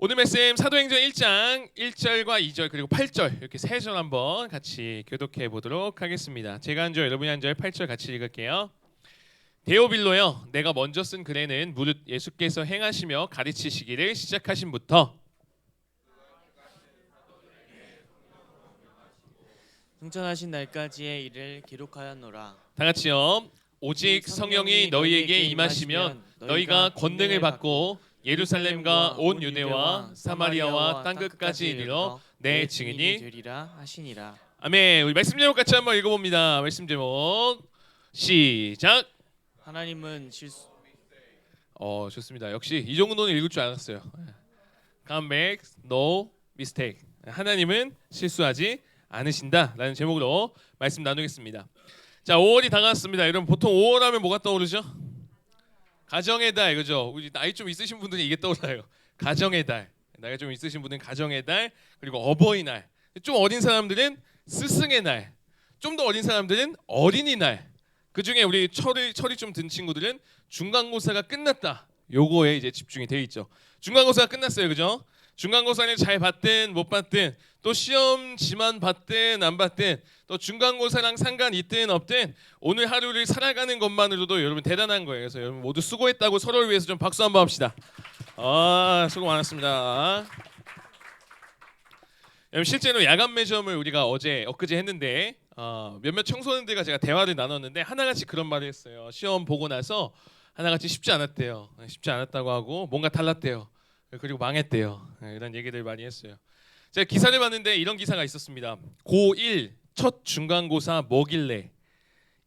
오늘 말씀 사도행전 1장 1절과 2절 그리고 8절 이렇게 세 절 한번 같이 교독해 보도록 하겠습니다. 제가 한 절 여러분이 한 절 8절 같이 읽을게요. 데오빌로여, 내가 먼저 쓴 글에는 무릇 예수께서 행하시며 가르치시기를 시작하신부터 승천하신 날까지의 일을 기록하였노라. 다 같이요. 오직 성령이 너희에게 임하시면 너희가 권능을 받고 예루살렘과 온 유대와 사마리아와 땅 끝까지 이르러 내 증인이 되리라 하시니라. 아멘. 우리 말씀 제목 같이 한번 읽어봅니다. 말씀 제목 시작. 하나님은 실수 좋습니다. 역시 이 정도는 읽을 줄 알았어요. God makes no mistake. 하나님은 실수하지 않으신다라는 제목으로 말씀 나누겠습니다. 자, 5월이 다가왔습니다. 여러분 보통 5월 하면 뭐가 떠오르죠? 가정의 달, 그죠? 우리 나이 좀 있으신 분들은 이게 떠올라요. 가정의 달. 나이가 좀 있으신 분들은 가정의 달, 그리고 어버이날. 좀 어린 사람들은 스승의 날. 좀 더 어린 사람들은 어린이날. 그 중에 우리 철이 좀 든 친구들은 중간고사가 끝났다. 요거에 이제 집중이 돼 있죠. 중간고사가 끝났어요, 그죠? 중간고사를 잘 봤든 못 봤든 또 시험지만 봤든 안 봤든 또 중간고사랑 상관 있든 없든 오늘 하루를 살아가는 것만으로도 여러분 대단한 거예요. 그래서 여러분 모두 수고했다고 서로를 위해서 좀 박수 한번 합시다. 수고 많았습니다. 여러분 실제로 야간 매점을 우리가 엊그제 했는데 몇몇 청소년들과 제가 대화를 나눴는데 하나같이 그런 말을 했어요. 시험 보고 나서 하나같이 쉽지 않았대요. 쉽지 않았다고 하고 뭔가 달랐대요. 그리고 망했대요. 이런 얘기들 많이 했어요. 제가 기사를 봤는데 이런 기사가 있었습니다. 고1 첫 중간고사 뭐길래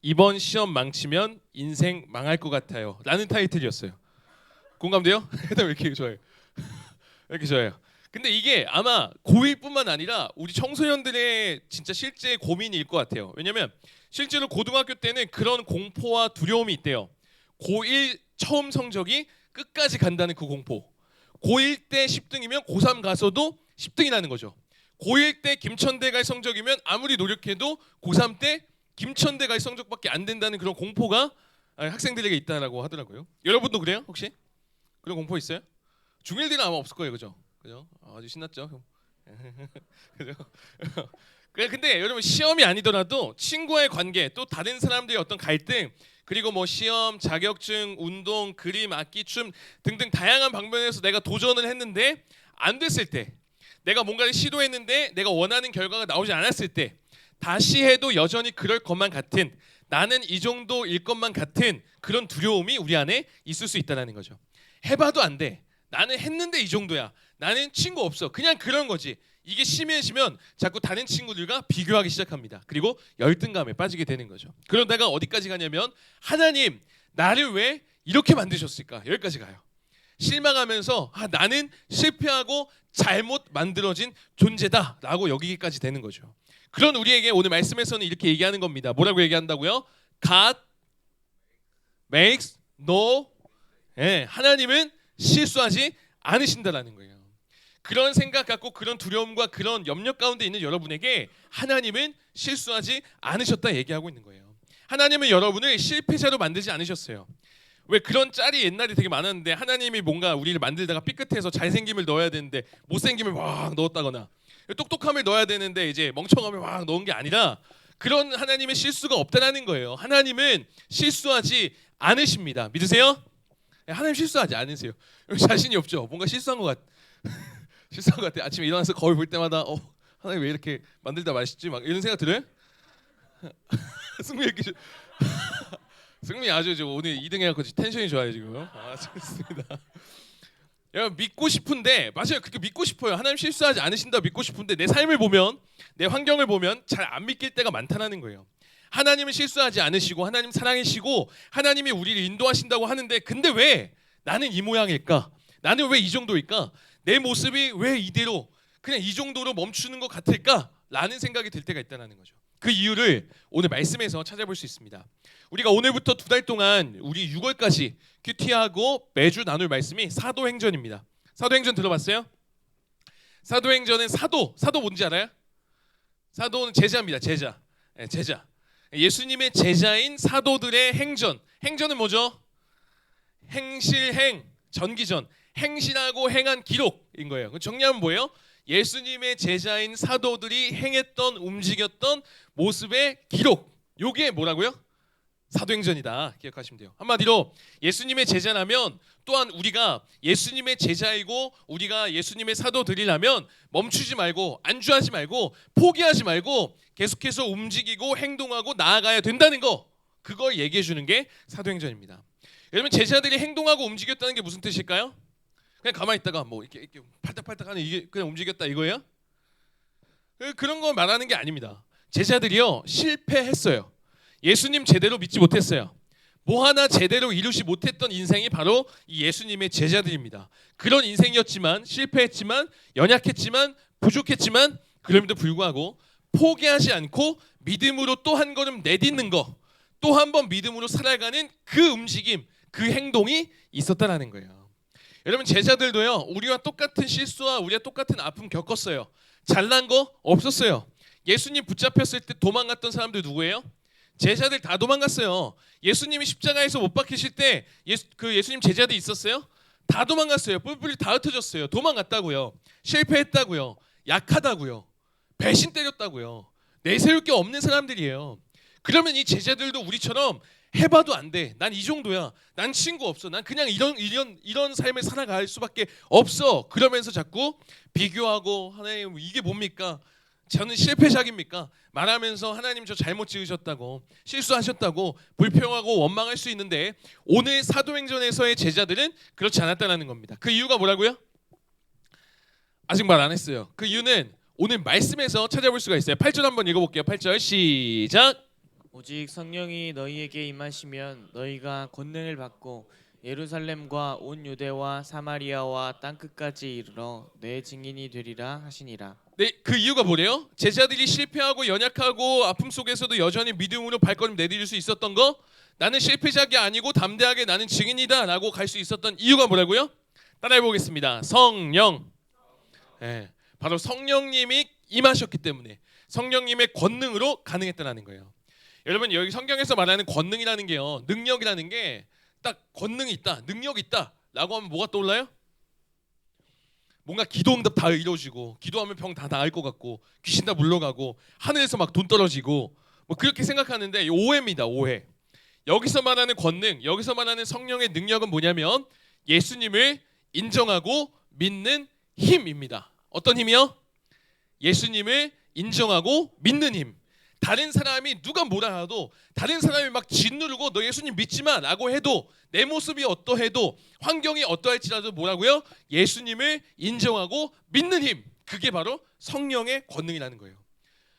이번 시험 망치면 인생 망할 것 같아요 라는 타이틀이었어요. 공감돼요? 왜 이렇게 좋아요? 왜 이렇게 좋아요? 근데 이게 아마 고1뿐만 아니라 우리 청소년들의 진짜 실제 고민일 것 같아요. 왜냐면 실제로 고등학교 때는 그런 공포와 두려움이 있대요. 고1 처음 성적이 끝까지 간다는 그 공포. 고1 때 10등이면 고3 가서도 10등이라는 거죠. 고1 때 김천대 갈 성적이면 아무리 노력해도 고3 때 김천대 갈 성적밖에 안 된다는 그런 공포가 학생들에게 있다라고 하더라고요. 여러분도 그래요? 혹시? 그런 공포 있어요? 중1들은 아마 없을 거예요. 그죠? 그죠? 아주 신났죠? 그죠? 근데 여러분 시험이 아니더라도 친구와의 관계 또 다른 사람들의 어떤 갈등 그리고 뭐 시험, 자격증, 운동, 그림, 악기, 춤 등등 다양한 방면에서 내가 도전을 했는데 안 됐을 때 내가 뭔가를 시도했는데 내가 원하는 결과가 나오지 않았을 때 다시 해도 여전히 그럴 것만 같은 나는 이 정도일 것만 같은 그런 두려움이 우리 안에 있을 수 있다는 거죠. 해봐도 안 돼. 나는 했는데 이 정도야. 나는 친구 없어. 그냥 그런 거지. 이게 심해지면 자꾸 다른 친구들과 비교하기 시작합니다. 그리고 열등감에 빠지게 되는 거죠. 그러다가 어디까지 가냐면 하나님 나를 왜 이렇게 만드셨을까? 여기까지 가요. 실망하면서 나는 실패하고 잘못 만들어진 존재다라고 여기기까지 되는 거죠. 그런 우리에게 오늘 말씀에서는 이렇게 얘기하는 겁니다. 뭐라고 얘기한다고요? God makes no 하나님은 실수하지 않으신다라는 거예요. 그런 생각 갖고 그런 두려움과 그런 염려 가운데 있는 여러분에게 하나님은 실수하지 않으셨다 얘기하고 있는 거예요. 하나님은 여러분을 실패자로 만들지 않으셨어요. 왜 그런 짤이 옛날에 되게 많았는데 하나님이 뭔가 우리를 만들다가 삐끗해서 잘생김을 넣어야 되는데 못생김을 막 넣었다거나 똑똑함을 넣어야 되는데 이제 멍청함을 막 넣은 게 아니라 그런 하나님의 실수가 없다라는 거예요. 하나님은 실수하지 않으십니다. 믿으세요? 하나님 실수하지 않으세요. 자신이 없죠. 뭔가 실수한 것 실수한 것 같아. 아침에 일어나서 거울 볼 때마다 하나님 왜 이렇게 만들다 맛있지? 막 이런 생각 들어요? 승미 이렇게 승미 아주 오늘 2등 해갖고 텐션이 좋아요 지금. 좋습니다. 여러분 믿고 싶은데 맞아요. 그렇게 믿고 싶어요. 하나님 실수하지 않으신다 믿고 싶은데 내 삶을 보면 내 환경을 보면 잘 안 믿길 때가 많다는 거예요. 하나님은 실수하지 않으시고 하나님 사랑이시고 하나님이 우리를 인도하신다고 하는데 근데 왜 나는 이 모양일까? 나는 왜 이 정도일까? 내 모습이 왜 이대로 그냥 이 정도로 멈추는 것 같을까? 라는 생각이 들 때가 있다는 거죠. 그 이유를 오늘 말씀에서 찾아볼 수 있습니다. 우리가 오늘부터 2달 동안 우리 6월까지 큐티하고 매주 나눌 말씀이 사도행전입니다. 사도행전 들어봤어요? 사도행전은 사도 뭔지 알아요? 사도는 제자입니다. 제자. 예수님의 제자인 사도들의 행전은 뭐죠? 행실행, 전기전. 행실하고 행한 기록인 거예요. 정리하면 뭐예요? 예수님의 제자인 사도들이 행했던 움직였던 모습의 기록. 요게 뭐라고요? 사도행전이다. 기억하시면 돼요. 한마디로 예수님의 제자라면 또한 우리가 예수님의 제자이고 우리가 예수님의 사도들이라면 멈추지 말고 안주하지 말고 포기하지 말고 계속해서 움직이고 행동하고 나아가야 된다는 거. 그걸 얘기해 주는 게 사도행전입니다. 여러분 제자들이 행동하고 움직였다는 게 무슨 뜻일까요? 그냥 가만히 있다가 뭐 이렇게 팔딱팔딱하는 이게 그냥 움직였다 이거예요? 그런 거 말하는 게 아닙니다. 제자들이요 실패했어요. 예수님 제대로 믿지 못했어요. 뭐 하나 제대로 이루지 못했던 인생이 바로 이 예수님의 제자들입니다. 그런 인생이었지만 실패했지만 연약했지만 부족했지만 그럼에도 불구하고 포기하지 않고 믿음으로 또 한 걸음 내딛는 거, 또 한 번 믿음으로 살아가는 그 움직임, 그 행동이 있었다라는 거예요. 여러분 제자들도요 우리와 똑같은 실수와 우리와 똑같은 아픔 겪었어요. 잘난 거 없었어요. 예수님 붙잡혔을 때 도망갔던 사람들 누구예요? 제자들 다 도망갔어요. 예수님이 십자가에서 못 박히실 때 예수님 제자들 있었어요? 다 도망갔어요. 뿔뿔이 다 흩어졌어요. 도망갔다고요. 실패했다고요. 약하다고요. 배신 때렸다고요. 내세울 게 없는 사람들이에요. 그러면 이 제자들도 우리처럼 해봐도 안 돼. 난 이 정도야. 난 친구 없어. 난 그냥 이런 삶을 살아갈 수밖에 없어. 그러면서 자꾸 비교하고 하나님 이게 뭡니까? 저는 실패작입니까? 말하면서 하나님 저 잘못 지으셨다고 실수하셨다고 불평하고 원망할 수 있는데 오늘 사도행전에서의 제자들은 그렇지 않았다는 겁니다. 그 이유가 뭐라고요? 아직 말 안 했어요. 그 이유는 오늘 말씀에서 찾아볼 수가 있어요. 8절 한번 읽어볼게요. 8절 시작. 오직 성령이 너희에게 임하시면 너희가 권능을 받고 예루살렘과 온 유대와 사마리아와 땅 끝까지 이르러 내 증인이 되리라 하시니라. 네, 그 이유가 뭐래요? 제자들이 실패하고 연약하고 아픔 속에서도 여전히 믿음으로 발걸음 내디딜 수 있었던 거, 나는 실패작이 아니고 담대하게 나는 증인이다라고 갈 수 있었던 이유가 뭐라고요? 따라해 보겠습니다. 성령. 네, 바로 성령님이 임하셨기 때문에 성령님의 권능으로 가능했다는 거예요. 여러분 여기 성경에서 말하는 권능이라는 게요, 능력이라는 게 딱 권능이 있다, 능력이 있다라고 하면 뭐가 떠올라요? 뭔가 기도응답 다 이루어지고 기도하면 병 다 나을 것 같고 귀신 다 물러가고 하늘에서 막 돈 떨어지고 뭐 그렇게 생각하는데 오해입니다. 오해. 여기서 말하는 권능, 여기서 말하는 성령의 능력은 뭐냐면 예수님을 인정하고 믿는 힘입니다. 어떤 힘이요? 예수님을 인정하고 믿는 힘. 다른 사람이 누가 뭐라 해도, 다른 사람이 막 짓누르고 너 예수님 믿지마 라고 해도, 내 모습이 어떠해도, 환경이 어떠할지라도 뭐라고요? 예수님을 인정하고 믿는 힘. 그게 바로 성령의 권능이라는 거예요.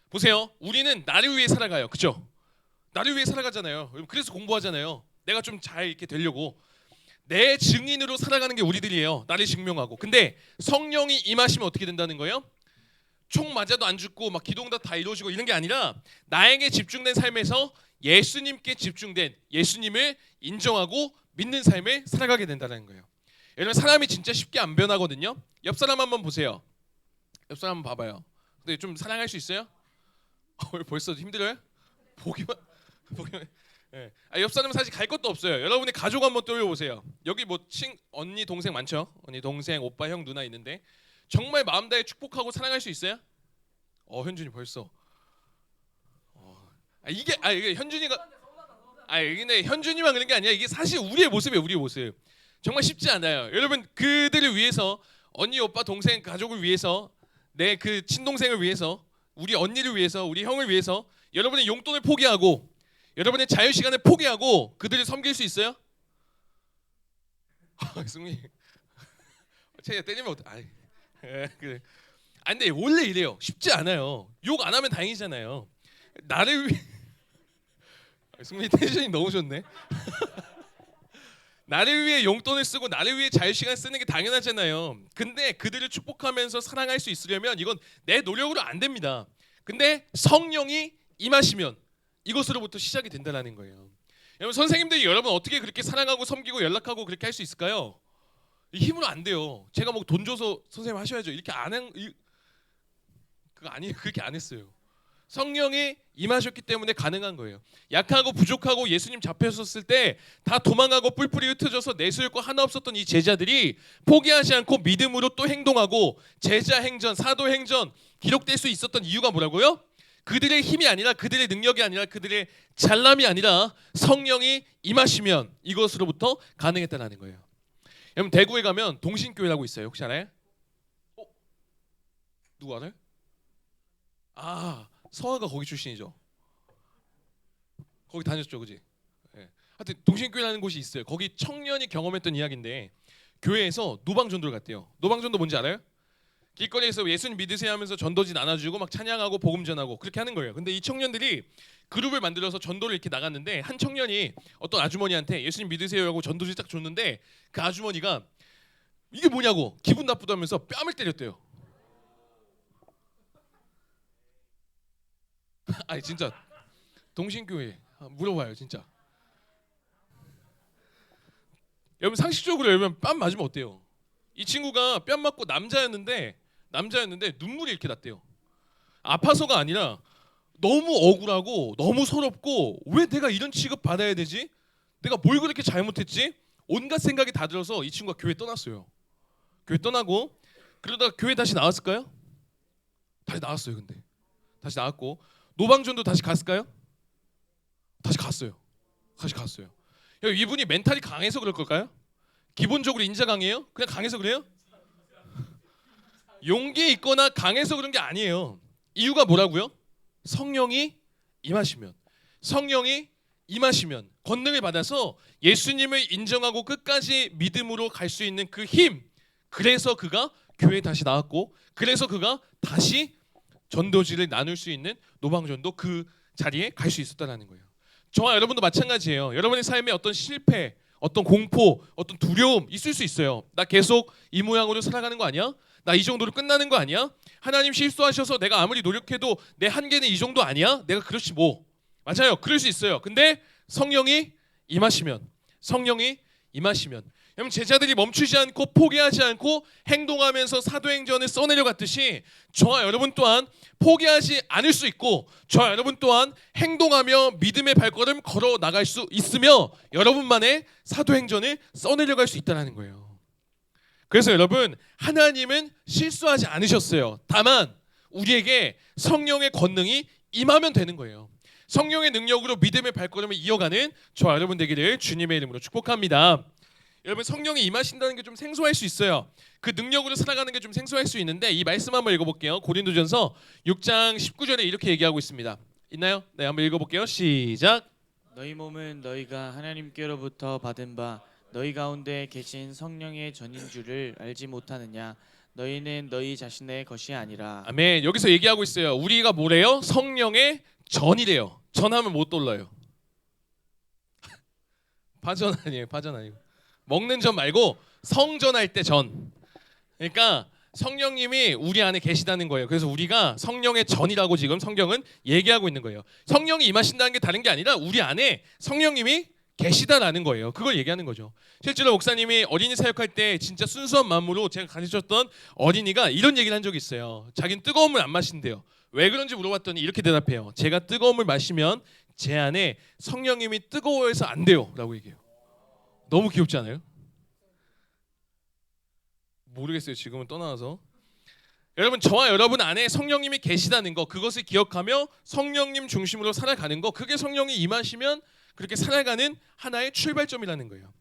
보세요. 우리는 나를 위해 살아가요. 그렇죠? 나를 위해 살아가잖아요. 그래서 공부하잖아요. 내가 좀 잘 이렇게 되려고. 내 증인으로 살아가는 게 우리들이에요. 나를 증명하고. 근데 성령이 임하시면 어떻게 된다는 거예요? 총 맞아도 안 죽고 막 기도응답 다 이루어지고 이런 게 아니라 나에게 집중된 삶에서 예수님께 집중된, 예수님을 인정하고 믿는 삶을 살아가게 된다는 거예요. 여러분 사람이 진짜 쉽게 안 변하거든요. 옆 사람 한번 보세요. 옆 사람 한번 봐봐요. 근데 좀 사랑할 수 있어요? 벌써 힘들어요? 보기만. 네. 옆 사람은 사실 갈 것도 없어요. 여러분의 가족 한번 떠올려보세요. 여기 뭐 언니 동생 많죠? 언니 동생 오빠 형 누나 있는데 정말 마음 다해 축복하고 사랑할 수 있어요? 현준이 벌써. 이게 현준이가 근데 현준이만 그런 게 아니야. 이게 사실 우리의 모습이에요. 우리의 모습. 정말 쉽지 않아요. 여러분 그들을 위해서, 언니 오빠 동생 가족을 위해서, 내 그 친동생을 위해서, 우리 언니를 위해서, 우리 형을 위해서 여러분의 용돈을 포기하고 여러분의 자유 시간을 포기하고 그들을 섬길 수 있어요? 승민 쟤 때리면 어떡해. 그래. 근데 원래 이래요. 쉽지 않아요. 욕 안 하면 다행이잖아요. 나를 위해 승민이 텐션이 너무 좋네. 나를 위해 용돈을 쓰고 나를 위해 자유시간 쓰는 게 당연하잖아요. 근데 그들을 축복하면서 사랑할 수 있으려면 이건 내 노력으로 안 됩니다. 근데 성령이 임하시면 이것으로부터 시작이 된다는 거예요. 여러분 선생님들이 여러분 어떻게 그렇게 사랑하고 섬기고 연락하고 그렇게 할 수 있을까요? 힘으로 안 돼요. 제가 뭐 돈 줘서 선생님 하셔야죠. 이렇게 안 한, 그거 아니에요. 그렇게 안 했어요. 성령이 임하셨기 때문에 가능한 거예요. 약하고 부족하고 예수님 잡혔었을 때 다 도망가고 뿔뿔이 흩어져서 내세울 거 하나 없었던 이 제자들이 포기하지 않고 믿음으로 또 행동하고 제자 행전, 사도 행전 기록될 수 있었던 이유가 뭐라고요? 그들의 힘이 아니라, 그들의 능력이 아니라, 그들의 잘남이 아니라 성령이 임하시면 이것으로부터 가능했다는 거예요. 여러분 대구에 가면 동신교회라고 있어요. 혹시 알아요? 누구 알아요? 서아가 거기 출신이죠. 거기 다녔죠, 그지? 예. 하여튼 동신교회라는 곳이 있어요. 거기 청년이 경험했던 이야기인데 교회에서 노방전도를 갔대요. 노방전도 뭔지 알아요? 길거리에서 예수님 믿으세요 하면서 전도지 나눠주고 막 찬양하고 복음 전하고 그렇게 하는 거예요. 근데 이 청년들이 그룹을 만들어서 전도를 이렇게 나갔는데 한 청년이 어떤 아주머니한테 예수님 믿으세요 하고 전도지 딱 줬는데 그 아주머니가 이게 뭐냐고 기분 나쁘다면서 뺨을 때렸대요. 아니 진짜 동신교회 물어봐요 진짜. 여러분 상식적으로 여러분 뺨 맞으면 어때요? 이 친구가 뺨 맞고 남자였는데 눈물이 이렇게 났대요. 아파서가 아니라 너무 억울하고 너무 서럽고 왜 내가 이런 취급 받아야 되지? 내가 뭘 그렇게 잘못했지? 온갖 생각이 다 들어서 이 친구가 교회 떠났어요. 교회 떠나고 그러다가 교회 다시 나왔을까요? 다시 나왔어요. 근데 다시 나왔고 노방전도 다시 갔을까요? 다시 갔어요. 이분이 멘탈이 강해서 그럴 걸까요? 기본적으로 인자 강해요? 그냥 강해서 그래요? 용기 있거나 강해서 그런 게 아니에요. 이유가 뭐라고요? 성령이 임하시면 권능을 받아서 예수님을 인정하고 끝까지 믿음으로 갈 수 있는 그 힘. 그래서 그가 교회에 다시 나왔고 그래서 그가 다시 전도지를 나눌 수 있는 노방전도 그 자리에 갈 수 있었다는 거예요. 저와 여러분도 마찬가지예요. 여러분의 삶에 어떤 실패, 어떤 공포, 어떤 두려움 있을 수 있어요. 나 계속 이 모양으로 살아가는 거 아니야? 나 이 정도로 끝나는 거 아니야? 하나님 실수하셔서 내가 아무리 노력해도 내 한계는 이 정도 아니야? 내가 그렇지 뭐. 맞아요. 그럴 수 있어요. 근데 성령이 임하시면 여러분 제자들이 멈추지 않고 포기하지 않고 행동하면서 사도행전을 써내려 갔듯이 저와 여러분 또한 포기하지 않을 수 있고 저와 여러분 또한 행동하며 믿음의 발걸음 걸어 나갈 수 있으며 여러분만의 사도행전을 써내려 갈 수 있다는 거예요. 그래서 여러분 하나님은 실수하지 않으셨어요. 다만 우리에게 성령의 권능이 임하면 되는 거예요. 성령의 능력으로 믿음의 발걸음을 이어가는 저와 여러분 되기를 주님의 이름으로 축복합니다. 여러분 성령이 임하신다는 게 좀 생소할 수 있어요. 그 능력으로 살아가는 게 좀 생소할 수 있는데 이 말씀 한번 읽어볼게요. 고린도전서 6장 19절에 이렇게 얘기하고 있습니다. 있나요? 네, 한번 읽어볼게요. 시작. 너희 몸은 너희가 하나님께로부터 받은 바 너희 가운데 계신 성령의 전인 줄을 알지 못하느냐? 너희는 너희 자신의 것이 아니라. 아멘. 여기서 얘기하고 있어요. 우리가 뭐래요? 성령의 전이래요. 전하면 못 돌라요. 파전 아니에요. 먹는 전 말고 성전할 때 전. 그러니까 성령님이 우리 안에 계시다는 거예요. 그래서 우리가 성령의 전이라고 지금 성경은 얘기하고 있는 거예요. 성령이 임하신다는 게 다른 게 아니라 우리 안에 성령님이 계시다라는 거예요. 그걸 얘기하는 거죠. 실제로 목사님이 어린이 사역할 때 진짜 순수한 마음으로 제가 가르쳤던 어린이가 이런 얘기를 한 적이 있어요. 자기는 뜨거운 물 안 마신대요. 왜 그런지 물어봤더니 이렇게 대답해요. 제가 뜨거운 물 마시면 제 안에 성령님이 뜨거워해서 안 돼요 라고 얘기해요. 너무 귀엽지 않아요? 모르겠어요. 지금은 떠나서 여러분 저와 여러분 안에 성령님이 계시다는 거 그것을 기억하며 성령님 중심으로 살아가는 거 그게 성령이 임하시면 그렇게 살아가는 하나의 출발점이라는 거예요.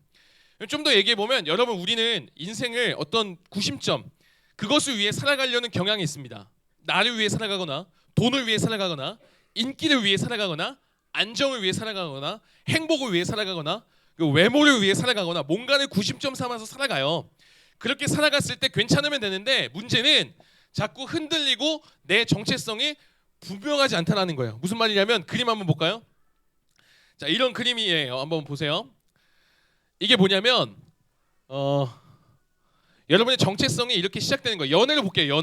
좀 더 얘기해보면 여러분 우리는 인생을 어떤 구심점 그것을 위해 살아가려는 경향이 있습니다. 나를 위해 살아가거나 돈을 위해 살아가거나 인기를 위해 살아가거나 안정을 위해 살아가거나 행복을 위해 살아가거나 외모를 위해 살아가거나 뭔가를 구심점 삼아서 살아가요. 그렇게 살아갔을 때 괜찮으면 되는데 문제는 자꾸 흔들리고 내 정체성이 분명하지 않다는 거예요. 무슨 말이냐면 그림 한번 볼까요? 자, 이런 그림이에요. 한번 보세요. 이게 뭐냐면 여러분의 정체성이 이렇게 시작되는 거예요. 연애를 볼게요.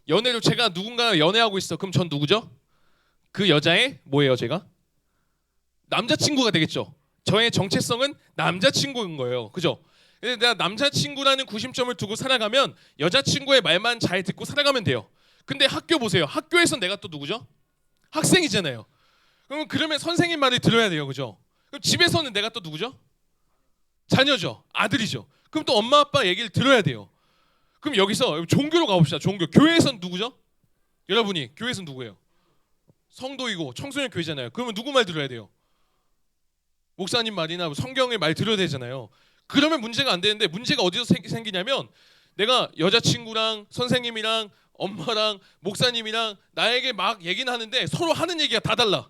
연애로 제가 누군가 연애하고 있어. 그럼 전 누구죠? 그 여자의 뭐예요? 제가 남자친구가 되겠죠. 저의 정체성은 남자친구인 거예요. 그죠? 내가 남자친구라는 구심점을 두고 살아가면 여자친구의 말만 잘 듣고 살아가면 돼요. 근데 학교 보세요. 학교에서 내가 또 누구죠? 학생이잖아요. 그러면 선생님 말을 들어야 돼요, 그죠? 그럼 집에서는 내가 또 누구죠? 자녀죠, 아들이죠. 그럼 또 엄마 아빠 얘기를 들어야 돼요. 그럼 여기서 종교로 가봅시다. 종교. 교회에선 누구죠? 여러분이 교회에선 누구예요? 성도이고 청소년 교회잖아요. 그러면 누구 말 들어야 돼요? 목사님 말이나 성경의 말 들어야 되잖아요. 그러면 문제가 안 되는데 문제가 어디서 생기냐면 내가 여자친구랑 선생님이랑 엄마랑 목사님이랑 나에게 막 얘기는 하는데 서로 하는 얘기가 다 달라.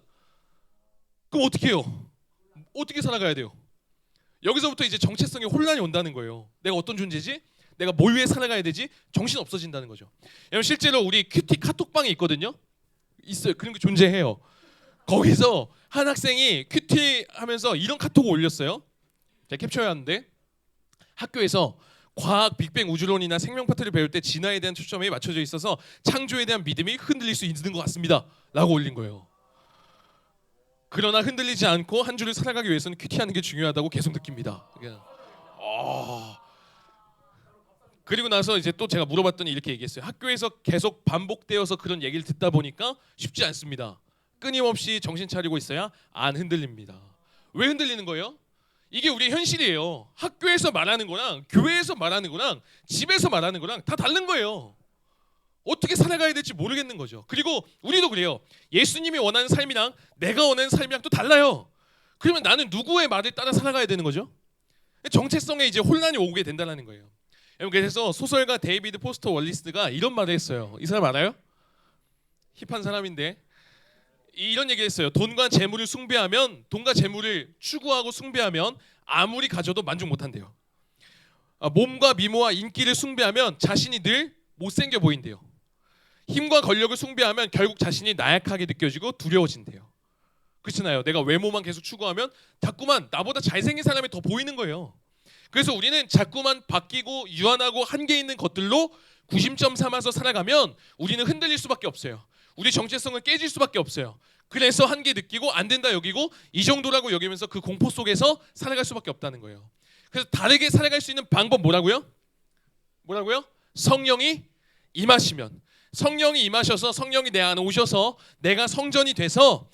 그럼 어떻게 해요? 어떻게 살아가야 돼요? 여기서부터 이제 정체성의 혼란이 온다는 거예요. 내가 어떤 존재지? 내가 뭘 위해 살아가야 되지? 정신 없어진다는 거죠. 여러분 실제로 우리 큐티 카톡방이 있거든요. 있어요. 그런 게 존재해요. 거기서 한 학생이 큐티 하면서 이런 카톡을 올렸어요. 제가 캡처해 왔는데 학교에서 과학, 빅뱅 우주론이나 생명 파트를 배울 때 진화에 대한 초점이 맞춰져 있어서 창조에 대한 믿음이 흔들릴 수 있는 것 같습니다. 라고 올린 거예요. 그러나 흔들리지 않고 한 주를 살아가기 위해서는 큐티하는 게 중요하다고 계속 느낍니다. 그리고 나서 이제 또 제가 물어봤더니 이렇게 얘기했어요. 학교에서 계속 반복되어서 그런 얘기를 듣다 보니까 쉽지 않습니다. 끊임없이 정신 차리고 있어야 안 흔들립니다. 왜 흔들리는 거예요? 이게 우리의 현실이에요. 학교에서 말하는 거랑 교회에서 말하는 거랑 집에서 말하는 거랑 다 다른 거예요. 어떻게 살아가야 될지 모르겠는 거죠. 그리고 우리도 그래요. 예수님이 원하는 삶이랑 내가 원하는 삶이랑 또 달라요. 그러면 나는 누구의 말을 따라 살아가야 되는 거죠? 정체성에 이제 혼란이 오게 된다는 거예요. 그래서 소설가 데이비드 포스터 월리스가 이런 말을 했어요. 이 사람 알아요? 힙한 사람인데 이런 얘기를 했어요. 돈과 재물을 숭배하면, 돈과 재물을 추구하고 숭배하면 아무리 가져도 만족 못한대요. 몸과 미모와 인기를 숭배하면 자신이 늘 못생겨 보인대요. 힘과 권력을 숭배하면 결국 자신이 나약하게 느껴지고 두려워진대요. 그렇잖아요. 내가 외모만 계속 추구하면 자꾸만 나보다 잘생긴 사람이 더 보이는 거예요. 그래서 우리는 자꾸만 바뀌고 유한하고 한계 있는 것들로 구심점 삼아서 살아가면 우리는 흔들릴 수밖에 없어요. 우리 정체성은 깨질 수밖에 없어요. 그래서 한계 느끼고 안 된다 여기고 이 정도라고 여기면서 그 공포 속에서 살아갈 수밖에 없다는 거예요. 그래서 다르게 살아갈 수 있는 방법 뭐라고요? 성령이 임하시면, 성령이 임하셔서 성령이 내 안에 오셔서 내가 성전이 돼서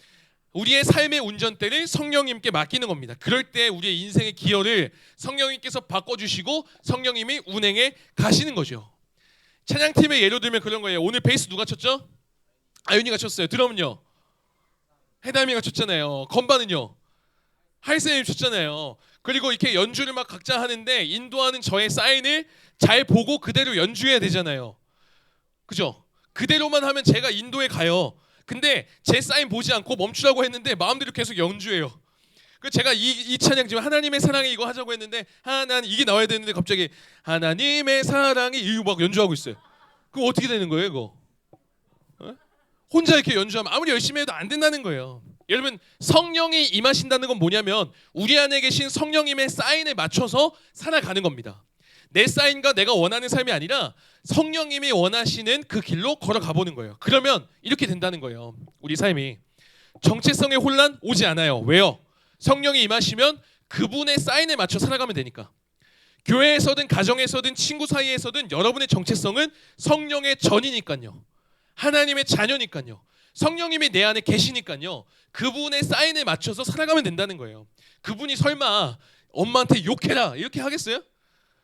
우리의 삶의 운전대를 성령님께 맡기는 겁니다. 그럴 때 우리의 인생의 기여를 성령님께서 바꿔주시고 성령님이 운행해 가시는 거죠. 찬양팀의 예로 들면 그런 거예요. 오늘 베이스 누가 쳤죠? 아윤이가 쳤어요. 드럼은요? 해담이가 쳤잖아요. 건반은요? 하이쌤이 쳤잖아요. 그리고 이렇게 연주를 막 각자 하는데 인도하는 저의 사인을 잘 보고 그대로 연주해야 되잖아요. 그죠? 그대로만 하면 제가 인도에 가요. 근데 제 사인 보지 않고 멈추라고 했는데 마음대로 계속 연주해요. 그 제가 이 찬양 지금 하나님의 사랑이 이거 하자고 했는데 하나님 이게 나와야 되는데 갑자기 하나님의 사랑이 이거 막 연주하고 있어요. 그럼 어떻게 되는 거예요, 이거? 혼자 이렇게 연주하면 아무리 열심히 해도 안 된다는 거예요. 여러분 성령이 임하신다는 건 뭐냐면 우리 안에 계신 성령님의 사인에 맞춰서 살아가는 겁니다. 내 사인과 내가 원하는 삶이 아니라 성령님이 원하시는 그 길로 걸어가 보는 거예요. 그러면 이렇게 된다는 거예요. 우리 삶이 정체성의 혼란 오지 않아요. 왜요? 성령이 임하시면 그분의 사인에 맞춰 살아가면 되니까. 교회에서든 가정에서든 친구 사이에서든 여러분의 정체성은 성령의 전이니까요. 하나님의 자녀니까요. 성령님이 내 안에 계시니까요. 그분의 사인에 맞춰서 살아가면 된다는 거예요. 그분이 설마 엄마한테 욕해라 이렇게 하겠어요?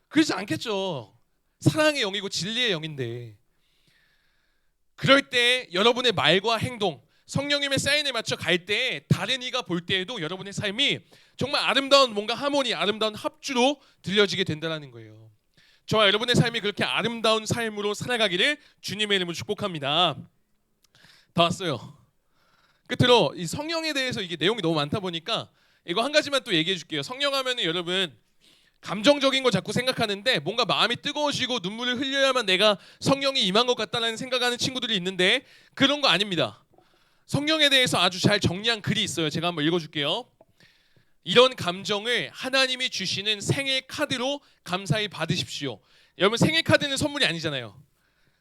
그러지 않겠죠. 사랑의 영이고 진리의 영인데. 그럴 때 여러분의 말과 행동 성령님의 사인에 맞춰 갈 때 다른 이가 볼 때에도 여러분의 삶이 정말 아름다운 뭔가 하모니 아름다운 합주로 들려지게 된다는 거예요. 저와 여러분의 삶이 그렇게 아름다운 삶으로 살아가기를 주님의 이름으로 축복합니다. 다 왔어요. 끝으로 이 성령에 대해서 이게 내용이 너무 많다 보니까 이거 한 가지만 또 얘기해 줄게요. 성령 하면은 여러분 감정적인 거 자꾸 생각하는데 뭔가 마음이 뜨거워지고 눈물을 흘려야만 내가 성령이 임한 것 같다는 생각하는 친구들이 있는데 그런 거 아닙니다. 성령에 대해서 아주 잘 정리한 글이 있어요. 제가 한번 읽어줄게요. 이런 감정을 하나님이 주시는 생일 카드로 감사히 받으십시오. 여러분 생일 카드는 선물이 아니잖아요.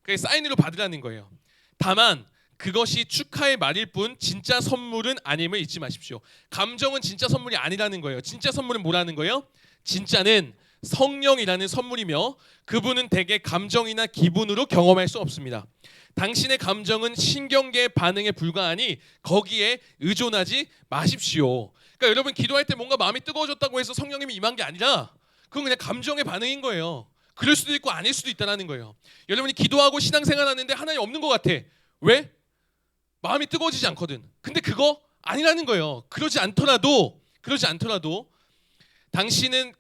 그게 사인으로 받으라는 거예요. 다만 그것이 축하의 말일 뿐 진짜 선물은 아님을 잊지 마십시오. 감정은 진짜 선물이 아니라는 거예요. 진짜 선물은 뭐라는 거예요? 진짜는 성령이라는 선물이며 그분은 대개 감정이나 기분으로 경험할 수 없습니다. 당신의 감정은 신경계의 반응에 불과하니 거기에 의존하지 마십시오. 그러니까 여러분 기도할 때 뭔가 마음이 뜨거워졌다고 해서 성령님이 임한 게 아니라 그건 그냥 감정의 반응인 거예요. 그럴 수도 있고 아닐 수도 있다는 거예요. 여러분이 기도하고 신앙생활 하는데 하나님 없는 것 같아. 왜? 마음이 뜨거워지지 않거든. 근데 그거 아니라는 거예요. 그러지 않더라도 당신의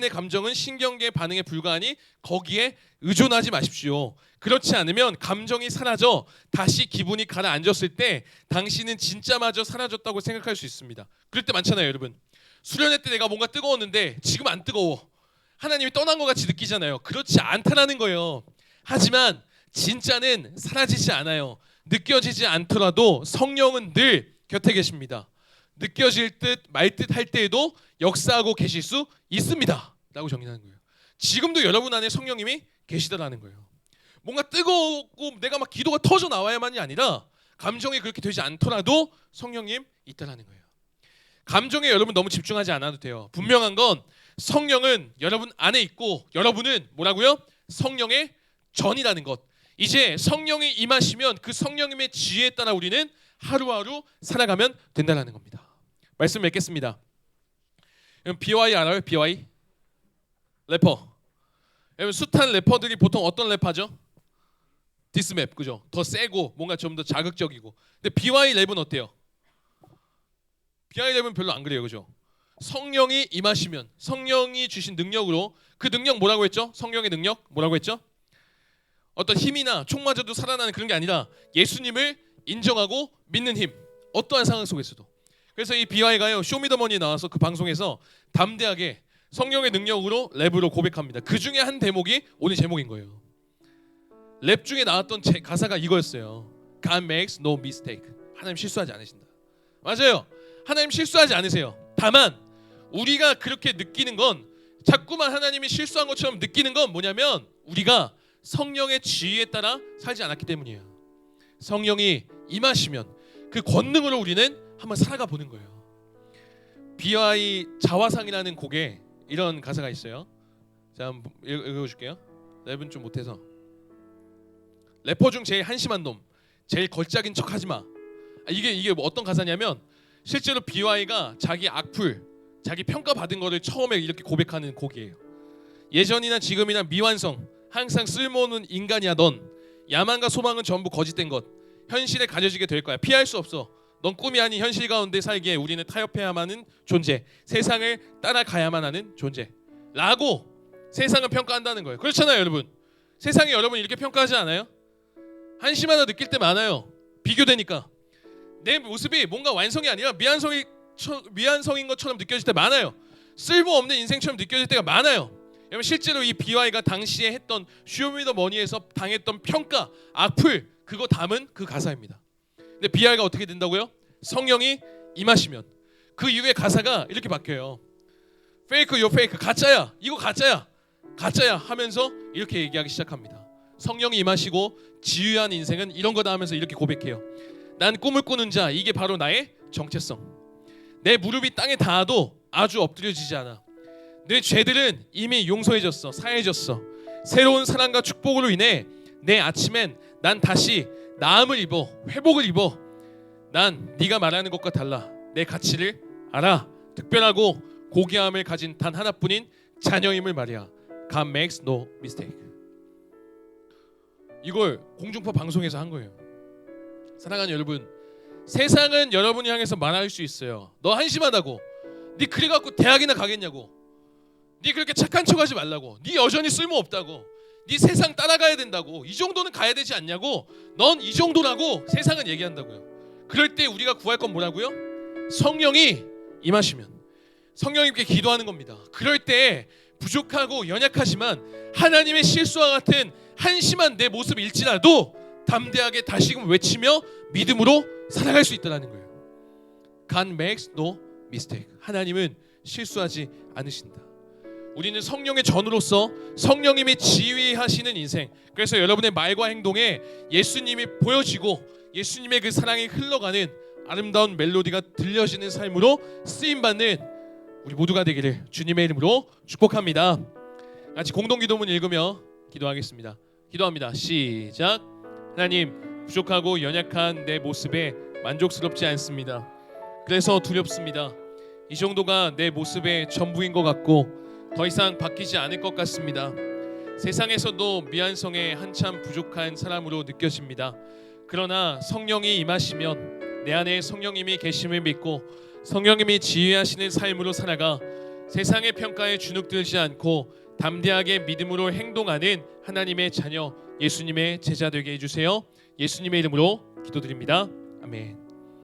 감정은 신경계의 반응에 불과하니 거기에 의존하지 마십시오. 그렇지 않으면 감정이 사라져 다시 기분이 가라앉았을 때 당신은 진짜마저 사라졌다고 생각할 수 있습니다. 그럴 때 많잖아요, 여러분. 수련회 때 내가 뭔가 뜨거웠는데 지금 안 뜨거워. 하나님이 떠난 것 같이 느끼잖아요. 그렇지 않다라는 거예요. 하지만 진짜는 사라지지 않아요. 느껴지지 않더라도 성령은 늘 곁에 계십니다. 느껴질 듯 말 듯 할 때에도 역사하고 계실 수 있습니다 라고 정의하는 거예요. 지금도 여러분 안에 성령님이 계시다라는 거예요. 뭔가 뜨거웠고 내가 막 기도가 터져 나와야만이 아니라 감정이 그렇게 되지 않더라도 성령님 있다라는 거예요. 감정에 여러분 너무 집중하지 않아도 돼요. 분명한 건 성령은 여러분 안에 있고 여러분은 뭐라고요? 성령의 전이라는 것. 이제 성령이 임하시면 그 성령님의 지혜에 따라 우리는 하루하루 살아가면 된다는 겁니다. 말씀 맺겠습니다. BY 알아요? BY? 래퍼. 여러분 숱한 래퍼들이 보통 어떤 랩하죠? 디스맵, 그죠? 더 세고 뭔가 좀 더 자극적이고. 근데 BY 랩은 어때요? BY 랩은 별로 안 그래요, 그죠? 성령이 임하시면 성령이 주신 능력으로 그 능력 뭐라고 했죠? 성령의 능력 뭐라고 했죠? 어떤 힘이나 총 맞아도 살아나는 그런 게 아니라 예수님을 인정하고 믿는 힘. 어떠한 상황 속에서도. 그래서 이 BY가요 쇼미더머니 나와서 그 방송에서 담대하게 성령의 능력으로 랩으로 고백합니다. 그 중에 한 대목이 오늘 제목인 거예요. 랩 중에 나왔던 가사가 이거였어요. God makes no mistake. 하나님 실수하지 않으신다. 맞아요. 하나님 실수하지 않으세요. 다만 우리가 그렇게 느끼는 건 자꾸만 하나님이 실수한 것처럼 느끼는 건 뭐냐면 우리가 성령의 지혜에 따라 살지 않았기 때문이에요. 성령이 임하시면 그 권능으로 우리는 한번 살아가 보는 거예요. BY 자화상이라는 곡에 이런 가사가 있어요. 자, 한번 읽어줄게요. 랩은 좀 못해서. 래퍼 중 제일 한심한 놈, 제일 걸작인 척하지 마. 이게 뭐 어떤 가사냐면 실제로 BY가 자기 악플, 자기 평가받은 거를 처음에 이렇게 고백하는 곡이에요. 예전이나 지금이나 미완성, 항상 쓸모없는 인간이야 넌. 야망과 소망은 전부 거짓된 것. 현실에 가려지게 될 거야. 피할 수 없어. 넌 꿈이 아닌 현실 가운데 살기에 우리는 타협해야만 하는 존재. 세상을 따라가야만 하는 존재. 라고 세상을 평가한다는 거예요. 그렇잖아요, 여러분. 세상이 여러분 이렇게 평가하지 않아요? 한심하다 느낄 때 많아요. 비교되니까. 내 모습이 뭔가 완성이 아니라 미완성인 것처럼 느껴질 때 많아요. 쓸모없는 인생처럼 느껴질 때가 많아요. 여러분 실제로 이 BY가 당시에 했던 쇼미더머니에서 당했던 평가, 악플 그거 담은 그 가사입니다. 근데 BY가 어떻게 된다고요? 성령이 임하시면 그 이후에 가사가 이렇게 바뀌어요. 페이크 요 페이크 가짜야. 이거 가짜야. 가짜야 하면서 이렇게 얘기하기 시작합니다. 성령이 임하시고 지유한 인생은 이런 거다 하면서 이렇게 고백해요. 난 꿈을 꾸는 자 이게 바로 나의 정체성. 내 무릎이 땅에 닿아도 아주 엎드려지지 않아. 내 죄들은 이미 용서해졌어. 사해졌어. 새로운 사랑과 축복으로 인해 내 아침엔 난 다시 나음을 입어. 회복을 입어. 난 네가 말하는 것과 달라. 내 가치를 알아. 특별하고 고귀함을 가진 단 하나뿐인 자녀임을 말이야. God makes no mistake. 이걸 공중파 방송에서 한 거예요. 사랑하는 여러분, 세상은 여러분이 향해서 말할 수 있어요. 너 한심하다고. 네 그래갖고 대학이나 가겠냐고. 네 그렇게 착한 척하지 말라고. 네 여전히 쓸모없다고. 네 세상 따라가야 된다고. 이 정도는 가야 되지 않냐고. 넌 이 정도라고 세상은 얘기한다고요. 그럴 때 우리가 구할 건 뭐라고요? 성령이 임하시면 성령님께 기도하는 겁니다. 그럴 때 부족하고 연약하지만 하나님의 실수와 같은 한심한 내 모습일지라도 담대하게 다시금 외치며 믿음으로 살아갈 수 있다는 거예요. God makes no mistake. 하나님은 실수하지 않으신다. 우리는 성령의 전으로서 성령님이 지휘하시는 인생. 그래서 여러분의 말과 행동에 예수님이 보여지고 예수님의 그 사랑이 흘러가는 아름다운 멜로디가 들려지는 삶으로 쓰임받는 우리 모두가 되기를 주님의 이름으로 축복합니다. 같이 공동기도문 읽으며 기도하겠습니다. 기도합니다. 시작. 하나님, 부족하고 연약한 내 모습에 만족스럽지 않습니다. 그래서 두렵습니다. 이 정도가 내 모습의 전부인 것 같고 더 이상 바뀌지 않을 것 같습니다. 세상에서도 미안성에 한참 부족한 사람으로 느껴집니다. 그러나 성령이 임하시면 내 안에 성령님이 계심을 믿고 성령님이 지휘하시는 삶으로 살아가 세상의 평가에 주눅들지 않고 담대하게 믿음으로 행동하는 하나님의 자녀, 예수님의 제자 되게 해주세요. 예수님의 이름으로 기도드립니다. 아멘.